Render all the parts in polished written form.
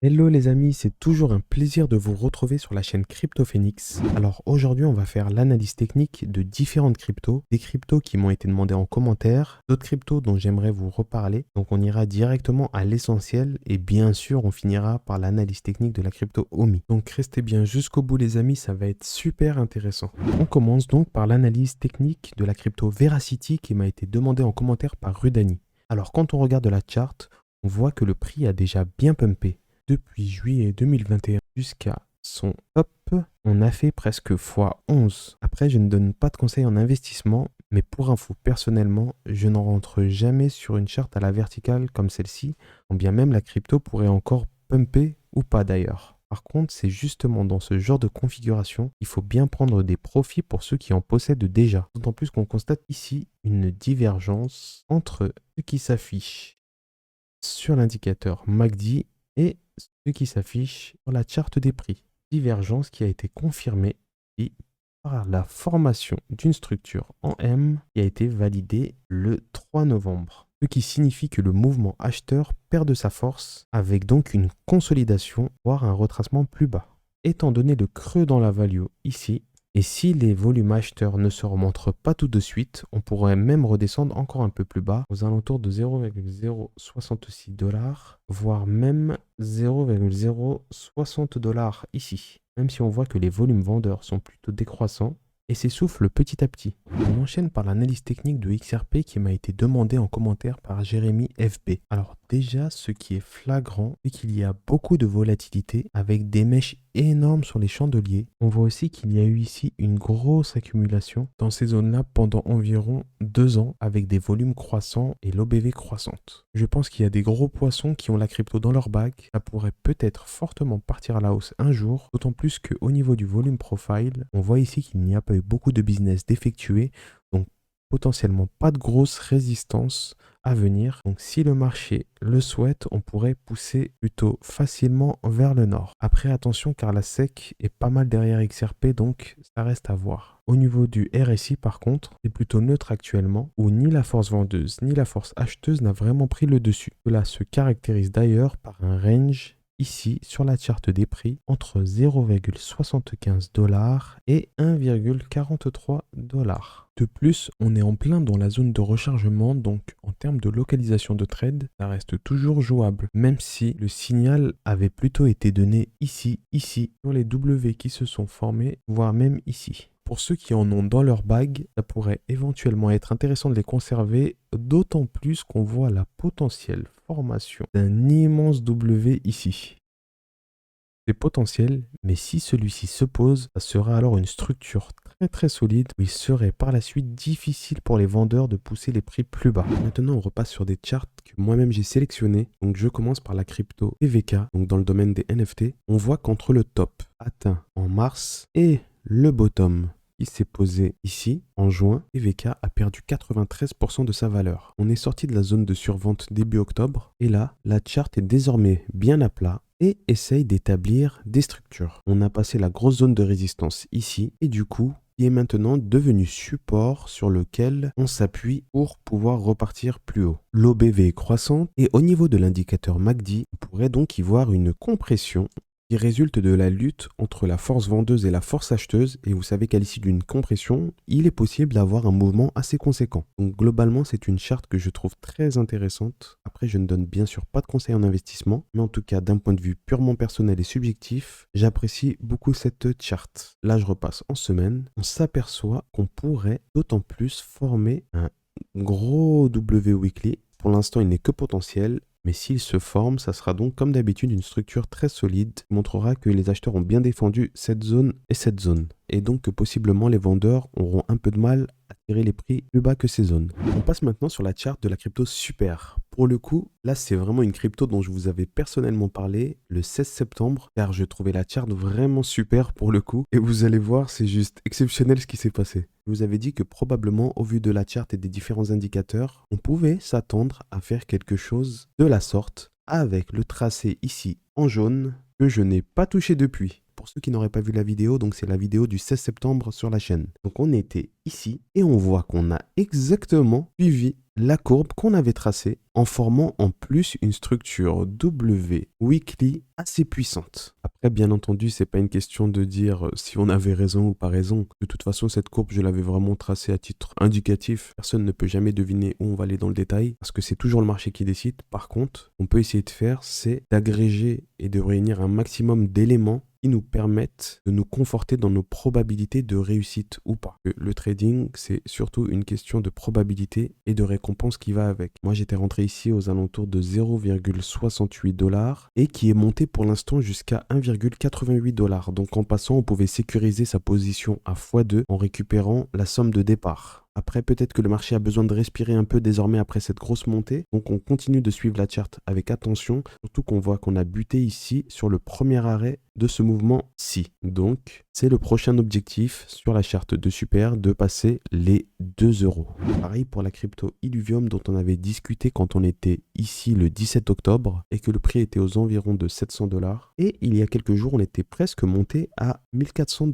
Hello les amis, c'est toujours un plaisir de vous retrouver sur la chaîne Crypto Phoenix. Alors aujourd'hui, on va faire l'analyse technique de différentes cryptos, des cryptos qui m'ont été demandés en commentaire, d'autres cryptos dont j'aimerais vous reparler. Donc on ira directement à l'essentiel et bien sûr, on finira par l'analyse technique de la crypto OMI. Donc restez bien jusqu'au bout les amis, ça va être super intéressant. On commence donc par l'analyse technique de la crypto Veracity qui m'a été demandée en commentaire par Rudani. Alors quand on regarde la charte, on voit que le prix a déjà bien pumpé. Depuis juillet 2021 jusqu'à son top, on a fait presque x11. Après, je ne donne pas de conseils en investissement, mais pour info, personnellement, je n'en rentre jamais sur une charte à la verticale comme celle-ci, quand bien même la crypto pourrait encore pumper ou pas d'ailleurs. Par contre, c'est justement dans ce genre de configuration qu'il faut bien prendre des profits pour ceux qui en possèdent déjà. D'autant plus qu'on constate ici une divergence entre ce qui s'affiche sur l'indicateur MACD et ce qui s'affiche sur la charte des prix. Divergence qui a été confirmée par la formation d'une structure en M qui a été validée le 3 novembre. Ce qui signifie que le mouvement acheteur perd de sa force avec donc une consolidation, voire un retracement plus bas. Étant donné le creux dans la value ici, et si les volumes acheteurs ne se remontrent pas tout de suite, on pourrait même redescendre encore un peu plus bas, aux alentours de 0,066 $, voire même 0,060 $ ici. Même si on voit que les volumes vendeurs sont plutôt décroissants et s'essoufflent petit à petit. On enchaîne par l'analyse technique de XRP qui m'a été demandée en commentaire par Jérémy FB. Alors déjà, ce qui est flagrant, c'est qu'il y a beaucoup de volatilité avec des mèches énormes sur les chandeliers. On voit aussi qu'il y a eu ici une grosse accumulation dans ces zones-là pendant environ 2 ans avec des volumes croissants et l'OBV croissante. Je pense qu'il y a des gros poissons qui ont la crypto dans leur bague. Ça pourrait peut-être fortement partir à la hausse un jour, d'autant plus qu'au niveau du volume profile, on voit ici qu'il n'y a pas eu beaucoup de business d'effectuer, donc potentiellement pas de grosse résistance à venir. Donc si le marché le souhaite, on pourrait pousser plutôt facilement vers le nord. Après attention car la SEC est pas mal derrière XRP, donc ça reste à voir. Au niveau du RSI par contre, c'est plutôt neutre actuellement, où ni la force vendeuse ni la force acheteuse n'a vraiment pris le dessus. Cela se caractérise d'ailleurs par un range ici sur la charte des prix entre 0,75 $ et 1,43 $. De plus, on est en plein dans la zone de rechargement, donc en termes de localisation de trade, ça reste toujours jouable, même si le signal avait plutôt été donné ici, sur les W qui se sont formés, voire même ici. Pour ceux qui en ont dans leur bague, ça pourrait éventuellement être intéressant de les conserver, d'autant plus qu'on voit la potentielle formation d'un immense W ici. C'est potentiel, mais si celui-ci se pose, ça sera alors une structure très solide où il serait par la suite difficile pour les vendeurs de pousser les prix plus bas. Maintenant, on repasse sur des charts que moi-même j'ai sélectionnés. Donc je commence par la crypto PVK, donc dans le domaine des NFT. On voit qu'entre le top atteint en mars et le bottom qui s'est posé ici, en juin, PVK a perdu 93% de sa valeur. On est sorti de la zone de survente début octobre, et là, la charte est désormais bien à plat et essaye d'établir des structures. On a passé la grosse zone de résistance ici, et du coup, qui est maintenant devenu support sur lequel on s'appuie pour pouvoir repartir plus haut. L'OBV est croissante, et au niveau de l'indicateur MACD, on pourrait donc y voir une compression qui résulte de la lutte entre la force vendeuse et la force acheteuse, et vous savez qu'à l'issue d'une compression, il est possible d'avoir un mouvement assez conséquent. Donc globalement, c'est une charte que je trouve très intéressante. Après, je ne donne bien sûr pas de conseils en investissement, mais en tout cas, d'un point de vue purement personnel et subjectif, j'apprécie beaucoup cette charte. Là, je repasse en semaine. On s'aperçoit qu'on pourrait d'autant plus former un gros W weekly. Pour l'instant, il n'est que potentiel. Mais s'il se forme, ça sera donc comme d'habitude une structure très solide qui montrera que les acheteurs ont bien défendu cette zone et cette zone. Et donc que possiblement les vendeurs auront un peu de mal à tirer les prix plus bas que ces zones. On passe maintenant sur la charte de la crypto Super. Pour le coup, là c'est vraiment une crypto dont je vous avais personnellement parlé le 16 septembre car je trouvais la charte vraiment super pour le coup. Et vous allez voir, c'est juste exceptionnel ce qui s'est passé. Je vous avais dit que probablement au vu de la charte et des différents indicateurs, on pouvait s'attendre à faire quelque chose de la sorte avec le tracé ici en jaune que je n'ai pas touché depuis. pour ceux qui n'auraient pas vu la vidéo, donc c'est la vidéo du 16 septembre sur la chaîne. Donc on était ici et on voit qu'on a exactement suivi la courbe qu'on avait tracée en formant en plus une structure W weekly assez puissante. Après, bien entendu, c'est pas une question de dire si on avait raison ou pas raison. De toute façon, cette courbe, je l'avais vraiment tracée à titre indicatif. Personne ne peut jamais deviner où on va aller dans le détail parce que c'est toujours le marché qui décide. Par contre, on peut essayer de faire, c'est d'agréger et de réunir un maximum d'éléments qui nous permettent de nous conforter dans nos probabilités de réussite ou pas. Le trading, c'est surtout une question de probabilité et de récompense qui va avec. Moi, j'étais rentré ici aux alentours de 0,68 $ et qui est monté pour l'instant jusqu'à 1,88 $. Donc en passant, on pouvait sécuriser sa position à x2 en récupérant la somme de départ. Après, peut-être que le marché a besoin de respirer un peu désormais après cette grosse montée. Donc, on continue de suivre la charte avec attention. Surtout qu'on voit qu'on a buté ici sur le premier arrêt de ce mouvement-ci. Donc, c'est le prochain objectif sur la charte de Super de passer les 2 €. Pareil pour la crypto Illuvium dont on avait discuté quand on était ici le 17 octobre et que le prix était aux environs de 700 $. Et il y a quelques jours, on était presque monté à 1400 $.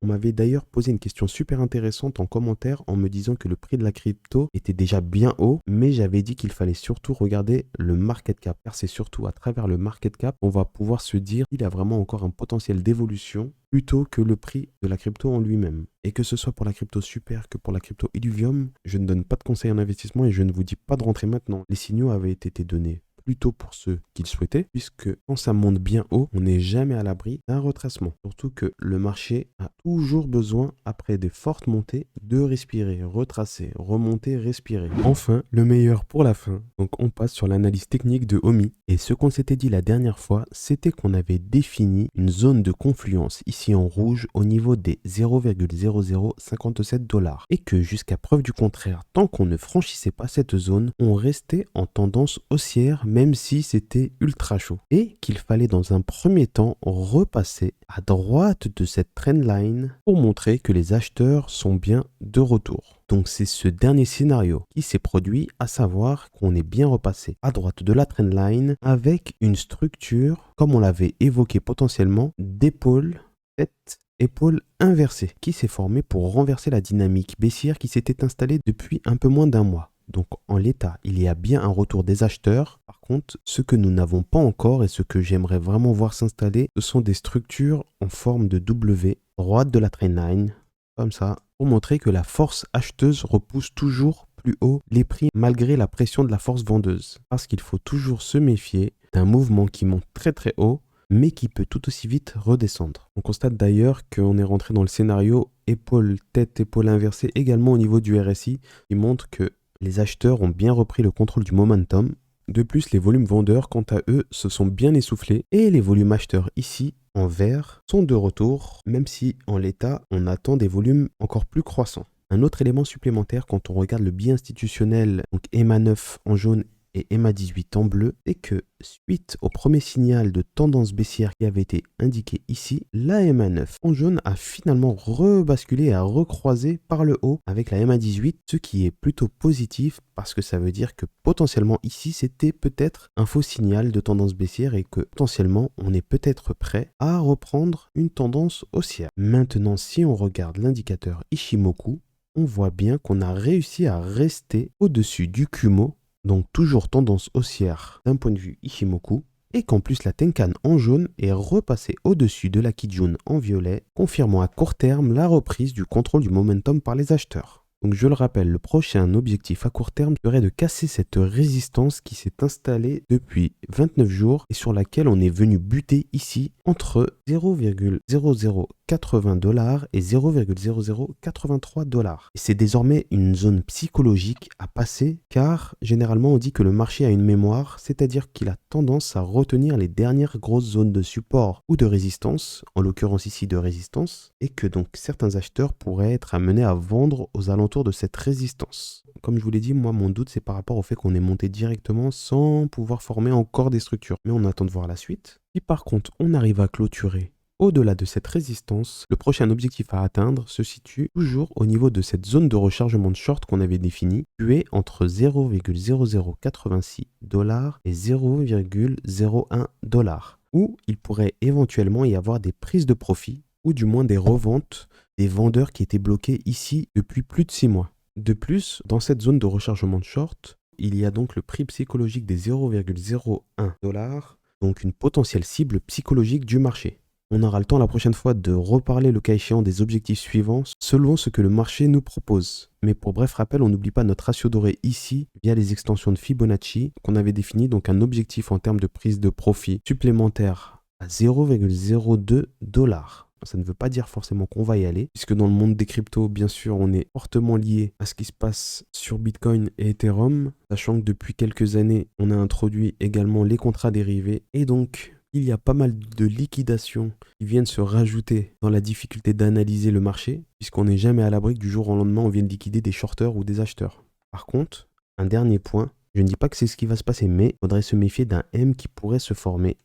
On m'avait d'ailleurs posé une question super intéressante en commentaire en me disant que le prix de la crypto était déjà bien haut, mais j'avais dit qu'il fallait surtout regarder le market cap, car c'est surtout à travers le market cap qu'on va pouvoir se dire qu'il a vraiment encore un potentiel d'évolution plutôt que le prix de la crypto en lui-même. Et que ce soit pour la crypto Super que pour la crypto Illuvium, je ne donne pas de conseils en investissement et je ne vous dis pas de rentrer maintenant. Les signaux avaient été donnés plutôt pour ceux qui le souhaitaient, puisque quand ça monte bien haut, on n'est jamais à l'abri d'un retracement. Surtout que le marché a toujours besoin, après des fortes montées, de respirer, retracer, remonter, respirer. Enfin, le meilleur pour la fin. Donc on passe sur l'analyse technique de Omi. Et ce qu'on s'était dit la dernière fois, c'était qu'on avait défini une zone de confluence ici en rouge au niveau des 0,0057 $. Et que jusqu'à preuve du contraire, tant qu'on ne franchissait pas cette zone, on restait en tendance haussière, même si c'était ultra chaud. Et qu'il fallait dans un premier temps repasser à droite de cette trendline pour montrer que les acheteurs sont bien de retour. Donc c'est ce dernier scénario qui s'est produit, à savoir qu'on est bien repassé à droite de la trendline avec une structure, comme on l'avait évoqué potentiellement, d'épaule, tête, épaule inversée, qui s'est formée pour renverser la dynamique baissière qui s'était installée depuis un peu moins d'un mois. Donc en l'état, il y a bien un retour des acheteurs. Par contre, ce que nous n'avons pas encore et ce que j'aimerais vraiment voir s'installer, ce sont des structures en forme de W, droite de la trendline, comme ça, pour montrer que la force acheteuse repousse toujours plus haut les prix malgré la pression de la force vendeuse. Parce qu'il faut toujours se méfier d'un mouvement qui monte très très haut, mais qui peut tout aussi vite redescendre. On constate d'ailleurs qu'on est rentré dans le scénario épaule-tête, épaule inversée également au niveau du RSI, qui montre que les acheteurs ont bien repris le contrôle du momentum. De plus, les volumes vendeurs, quant à eux, se sont bien essoufflés et les volumes acheteurs ici, en vert, sont de retour, même si en l'état, on attend des volumes encore plus croissants. Un autre élément supplémentaire quand on regarde le biais institutionnel, donc EMA 9 en jaune et EMA 18 en bleu, c'est que suite au premier signal de tendance baissière qui avait été indiqué ici, la EMA 9 en jaune a finalement rebasculé et a recroisé par le haut avec la EMA 18, ce qui est plutôt positif parce que ça veut dire que potentiellement ici c'était peut-être un faux signal de tendance baissière et que potentiellement on est peut-être prêt à reprendre une tendance haussière. Maintenant, si on regarde l'indicateur Ichimoku, on voit bien qu'on a réussi à rester au-dessus du Kumo, donc toujours tendance haussière d'un point de vue Ichimoku, et qu'en plus la Tenkan en jaune est repassée au-dessus de la Kijun en violet, confirmant à court terme la reprise du contrôle du momentum par les acheteurs. Donc je le rappelle, le prochain objectif à court terme serait de casser cette résistance qui s'est installée depuis 29 jours et sur laquelle on est venu buter ici entre 0,0080 $ et 0,0083 $. Et c'est désormais une zone psychologique à passer car généralement on dit que le marché a une mémoire, c'est-à-dire qu'il a tendance à retenir les dernières grosses zones de support ou de résistance, en l'occurrence ici de résistance, et que donc certains acheteurs pourraient être amenés à vendre aux alentours de cette résistance. Comme je vous l'ai dit, moi mon doute c'est par rapport au fait qu'on est monté directement sans pouvoir former encore des structures. Mais on attend de voir la suite. Si par contre on arrive à clôturer au-delà de cette résistance, le prochain objectif à atteindre se situe toujours au niveau de cette zone de rechargement de short qu'on avait définie, située entre 0,0086 $ et 0,01 $. ou il pourrait éventuellement y avoir des prises de profit ou du moins des reventes des vendeurs qui étaient bloqués ici depuis plus de 6 mois. De plus, dans cette zone de rechargement de short, il y a donc le prix psychologique des 0,01 $, donc une potentielle cible psychologique du marché. On aura le temps la prochaine fois de reparler le cas échéant des objectifs suivants selon ce que le marché nous propose. Mais pour bref rappel, on n'oublie pas notre ratio doré ici via les extensions de Fibonacci qu'on avait défini, donc un objectif en termes de prise de profit supplémentaire à 0,02 $. Ça ne veut pas dire forcément qu'on va y aller, puisque dans le monde des cryptos, bien sûr, on est fortement lié à ce qui se passe sur Bitcoin et Ethereum, sachant que depuis quelques années, on a introduit également les contrats dérivés, et donc il y a pas mal de liquidations qui viennent se rajouter dans la difficulté d'analyser le marché, puisqu'on n'est jamais à l'abri que du jour au lendemain, on vienne liquider des shorters ou des acheteurs. Par contre, un dernier point, je ne dis pas que c'est ce qui va se passer, mais il faudrait se méfier d'un M qui pourrait se former.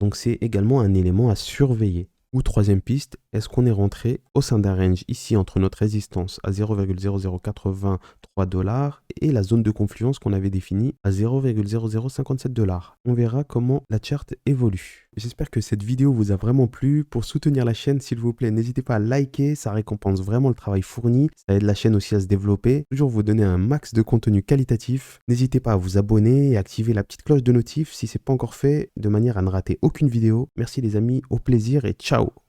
Donc c'est également un élément à surveiller. Ou troisième piste, est-ce qu'on est rentré au sein d'un range ici entre notre résistance à 0,0083 $ et la zone de confluence qu'on avait définie à 0,0057 $. On verra comment la charte évolue. J'espère que cette vidéo vous a vraiment plu. Pour soutenir la chaîne, s'il vous plaît, n'hésitez pas à liker, ça récompense vraiment le travail fourni. Ça aide la chaîne aussi à se développer. Toujours vous donner un max de contenu qualitatif. N'hésitez pas à vous abonner et activer la petite cloche de notif si ce n'est pas encore fait, de manière à ne rater aucune vidéo. Merci les amis, au plaisir et ciao!